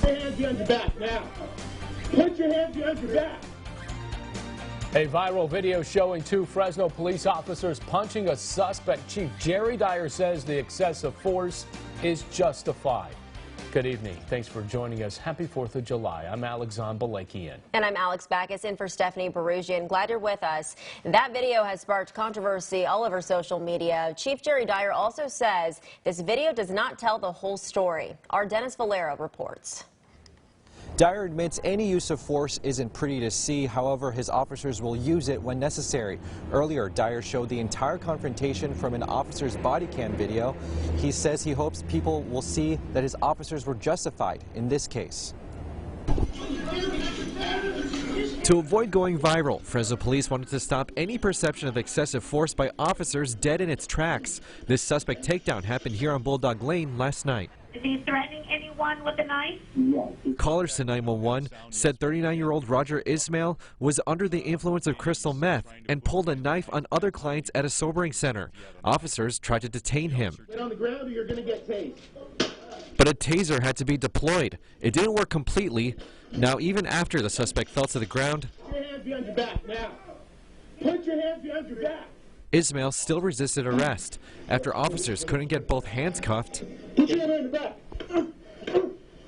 your hands behind your back now. Put your hands behind your back. A viral video showing two Fresno police officers punching a suspect. Chief Jerry Dyer says the excessive force is justified. Good evening. Thanks for joining us. Happy 4th of July. I'm Alexandre Balakian. And I'm Alex Backus in for Stephanie Barugian. Glad you're with us. That video has sparked controversy all over social media. Chief Jerry Dyer also says this video does not tell the whole story. Our Dennis Valero reports. Dyer admits any use of force isn't pretty to see. However, his officers will use it when necessary. Earlier, Dyer showed the entire confrontation from an officer's body cam video. He says he hopes people will see that his officers were justified in this case. To avoid going viral, Fresno police wanted to stop any perception of excessive force by officers dead in its tracks. This suspect takedown happened here on Bulldog Lane last night. Is he threatening anyone with a knife? Callers to 911 said 39-year-old Roger Ismail was under the influence of crystal meth and pulled a knife on other clients at a sobering center. Officers tried to detain him. Get on the ground or you're going to get tased. But a taser had to be deployed. It didn't work completely. Now, even after the suspect fell to the ground, Put your hands behind your back now. Put your hands behind your back. Ismail still resisted arrest. After officers couldn't get both hands cuffed, Put your hand behind your back.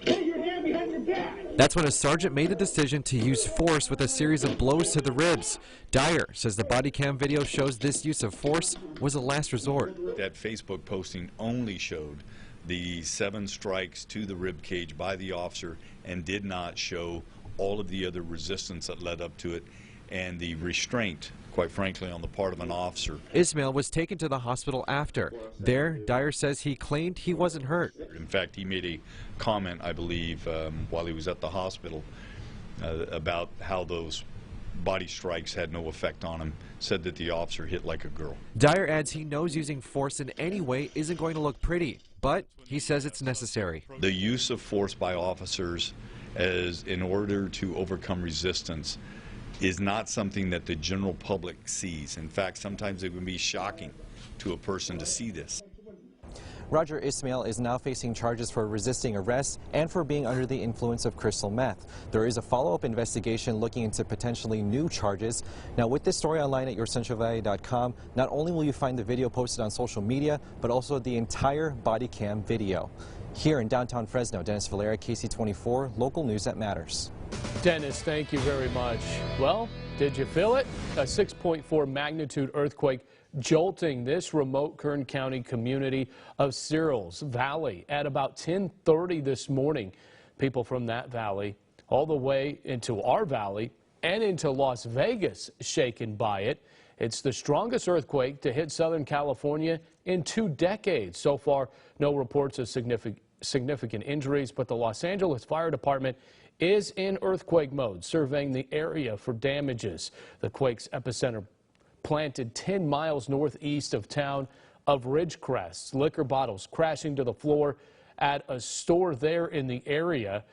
Put your hand behind your back. that's when a sergeant made the decision to use force with a series of blows to the ribs. Dyer says the body cam video shows this use of force was a last resort. That Facebook posting only showed the 7 strikes to the rib cage by the officer and did not show all of the other resistance that led up to it and the restraint, quite frankly, on the part of an officer. Ismail was taken to the hospital after. There, Dyer says he claimed he wasn't hurt. In fact, he made a comment, I believe, while he was at the hospital about how those body strikes had no effect on him, said that the officer hit like a girl. Dyer adds he knows using force in any way isn't going to look pretty, but he says it's necessary. The use of force by officers as in order to overcome resistance is not something that the general public sees. In fact, sometimes it would be shocking to a person to see this. Roger Ismail is now facing charges for resisting arrest and for being under the influence of crystal meth. There is a follow-up investigation looking into potentially new charges. Now, with this story online at yourcentralvalley.com, not only will you find the video posted on social media, but also the entire body cam video. Here in downtown Fresno, Dennis Valera, KSEE 24, local news that matters. Dennis, thank you very much. Well, did you feel it? A 6.4 magnitude earthquake jolting this remote Kern County community of Searles Valley at about 10:30 this morning. People from that valley all the way into our valley and into Las Vegas shaken by it. It's the strongest earthquake to hit Southern California in 2 decades. So far, no reports of significant injuries, but the Los Angeles Fire Department is in earthquake mode, surveying the area for damages. The quake's epicenter planted 10 miles northeast of town of Ridgecrest. Liquor bottles crashing to the floor at a store there in the area,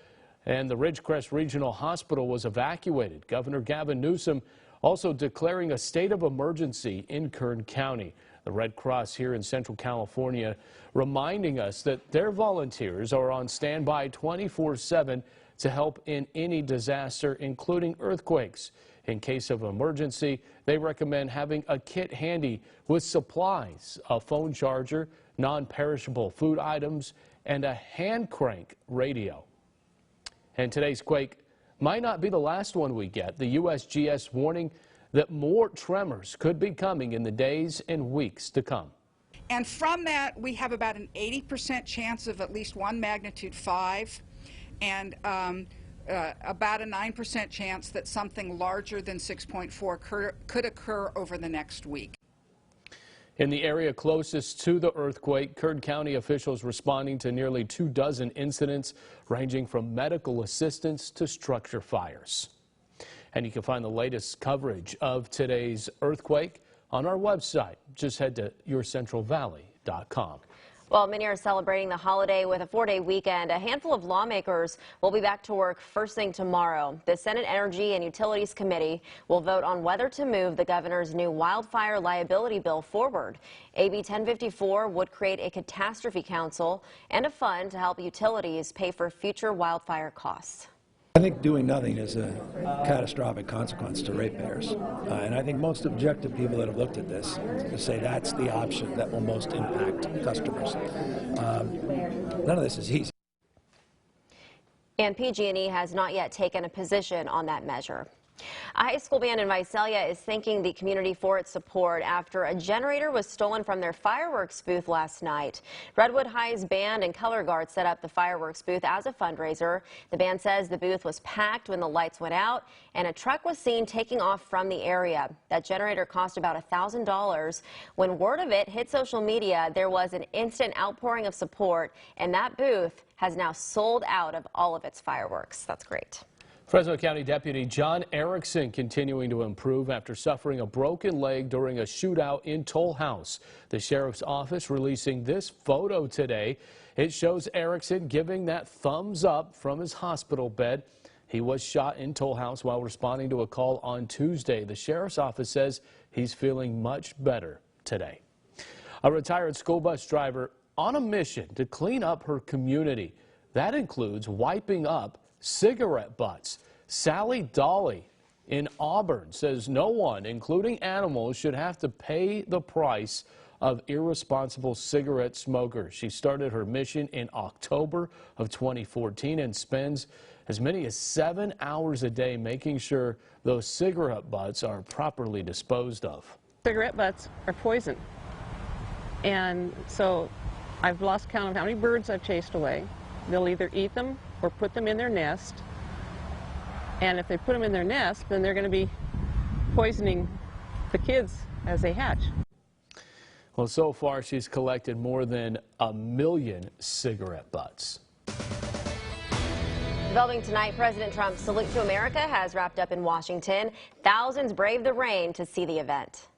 and the Ridgecrest Regional Hospital was evacuated. Governor Gavin Newsom also declaring a state of emergency in Kern County. The Red Cross here in Central California reminding us that their volunteers are on standby 24/7 to help in any disaster, including earthquakes. In case of emergency, they recommend having a kit handy with supplies, a phone charger, non-perishable food items, and a hand crank radio. And today's quake might not be the last one we get. The USGS warning that more tremors could be coming in the days and weeks to come. And from that, we have about an 80% chance of at least 1 magnitude 5, and about a 9% chance that something larger than 6.4 could occur over the next week. In the area closest to the earthquake, Kern County officials responding to nearly 24 incidents ranging from medical assistance to structure fires. And you can find the latest coverage of today's earthquake on our website. Just head to yourcentralvalley.com. While many are celebrating the holiday with a 4-day weekend, a handful of lawmakers will be back to work first thing tomorrow. The Senate Energy and Utilities Committee will vote on whether to move the governor's new wildfire liability bill forward. AB 1054 would create a catastrophe council and a fund to help utilities pay for future wildfire costs. I think doing nothing is a catastrophic consequence to ratepayers. And I think most objective people that have looked at this say that's the option that will most impact customers. None of this is easy. And PG&E has not yet taken a position on that measure. A high school band in Visalia is thanking the community for its support after a generator was stolen from their fireworks booth last night. Redwood High's band and color guard set up the fireworks booth as a fundraiser. The band says the booth was packed when the lights went out and a truck was seen taking off from the area. That generator cost about $1,000. When word of it hit social media, there was an instant outpouring of support, and that booth has now sold out of all of its fireworks. That's great. Fresno County Deputy John Erickson continuing to improve after suffering a broken leg during a shootout in Toll House. The sheriff's office releasing this photo today. It shows Erickson giving that thumbs up from his hospital bed. He was shot in Toll House while responding to a call on Tuesday. The sheriff's office says he's feeling much better today. A retired school bus driver on a mission to clean up her community. That includes wiping up cigarette butts. Sally Dolly in Auburn says no one, including animals, should have to pay the price of irresponsible cigarette smokers. She started her mission in October of 2014 and spends as many as 7 hours a day making sure those cigarette butts are properly disposed of. Cigarette butts are poison, and so I've lost count of how many birds I've chased away. They'll either eat them or put them in their nest, and if they put them in their nest, then they're going to be poisoning the kids as they hatch. Well, so far she's collected more than 1 million cigarette butts. Developing tonight, President Trump's Salute to America has wrapped up in Washington. Thousands braved the rain to see the event.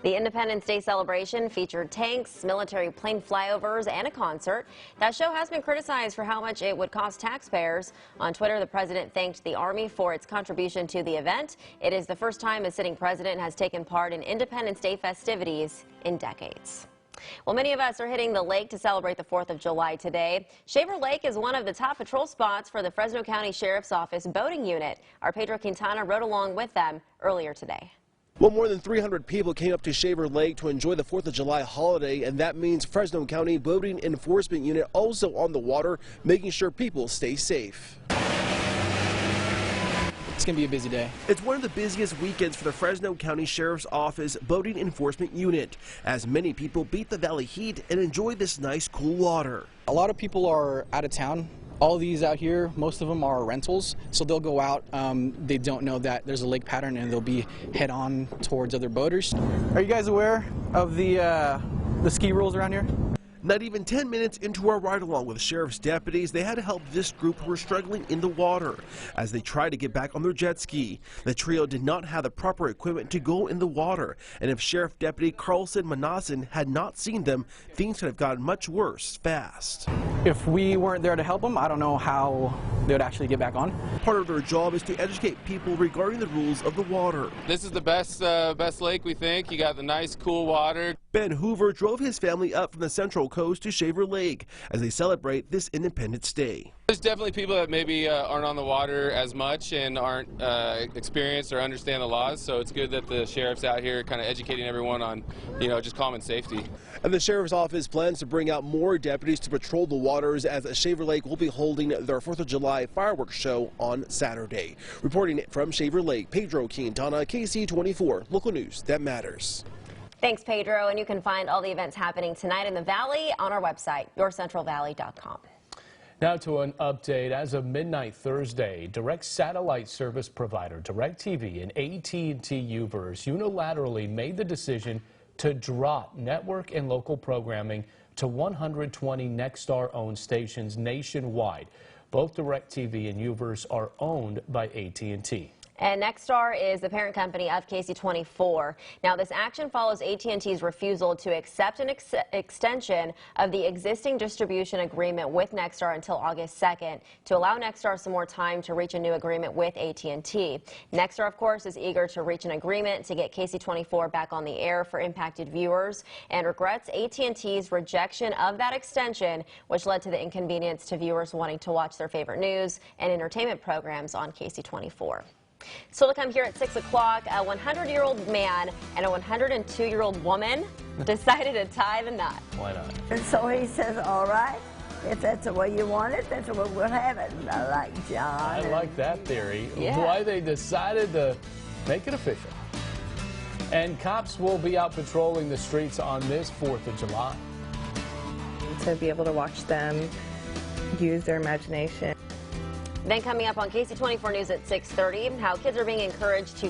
The Independence Day celebration featured tanks, military plane flyovers, and a concert. That show has been criticized for how much it would cost taxpayers. On Twitter, the president thanked the Army for its contribution to the event. It is the first time a sitting president has taken part in Independence Day festivities in decades. Well, many of us are hitting the lake to celebrate the 4th of July today. Shaver Lake is one of the top patrol spots for the Fresno County Sheriff's Office boating unit. Our Pedro Quintana rode along with them earlier today. Well, more than 300 people came up to Shaver Lake to enjoy the 4th of July holiday, and that means Fresno County Boating Enforcement Unit also on the water, making sure people stay safe. It's going to be a busy day. It's one of the busiest weekends for the Fresno County Sheriff's Office Boating Enforcement Unit, as many people beat the valley heat and enjoy this nice, cool water. A lot of people are out of town. All of these out here, most of them are rentals, so they'll go out, they don't know that there's a lake pattern, and they'll be head on towards other boaters. Are you guys aware of the ski rules around here? Not even 10 minutes into our ride-along with sheriff's deputies, they had to help this group who were struggling in the water as they tried to get back on their jet ski. The trio did not have the proper equipment to go in the water, and if Sheriff Deputy Carlson Manassen had not seen them, things could have gotten much worse fast. If we weren't there to help them, I don't know how they would actually get back on. Part of their job is to educate people regarding the rules of the water. This is the best lake, we think. You got the nice, cool water. Ben Hoover drove his family up from the Central Coast to Shaver Lake as they celebrate this Independence Day. There's definitely people that maybe aren't on the water as much and aren't experienced or understand the laws, so it's good that the sheriff's out here kind of educating everyone on, just common safety. And the sheriff's office plans to bring out more deputies to patrol the waters as Shaver Lake will be holding their 4th of July fireworks show on Saturday. Reporting from Shaver Lake, Pedro Quintana, KSEE 24, local news that matters. Thanks, Pedro. And you can find all the events happening tonight in the Valley on our website, yourcentralvalley.com. Now to an update. As of midnight Thursday, direct satellite service provider DirecTV and AT&T UVerse unilaterally made the decision to drop network and local programming to 120 Nexstar-owned stations nationwide. Both DirecTV and UVerse are owned by AT&T. And Nexstar is the parent company of KSEE24. Now, this action follows AT&T's refusal to accept an extension of the existing distribution agreement with Nexstar until August 2nd to allow Nexstar some more time to reach a new agreement with AT&T. Nexstar, of course, is eager to reach an agreement to get KSEE24 back on the air for impacted viewers and regrets AT&T's rejection of that extension, which led to the inconvenience to viewers wanting to watch their favorite news and entertainment programs on KSEE24. Still to come here at 6 o'clock, a 100-year-old man and a 102-year-old woman decided to tie the knot. Why not? And so he says, all right, if that's the way you want it, that's the way we'll have it. And I like John. I like that theory. Yeah. Why they decided to make it official. And cops will be out patrolling the streets on this 4th of July. To be able to watch them use their imagination. Then coming up on KSEE24 News at 6:30, how kids are being encouraged to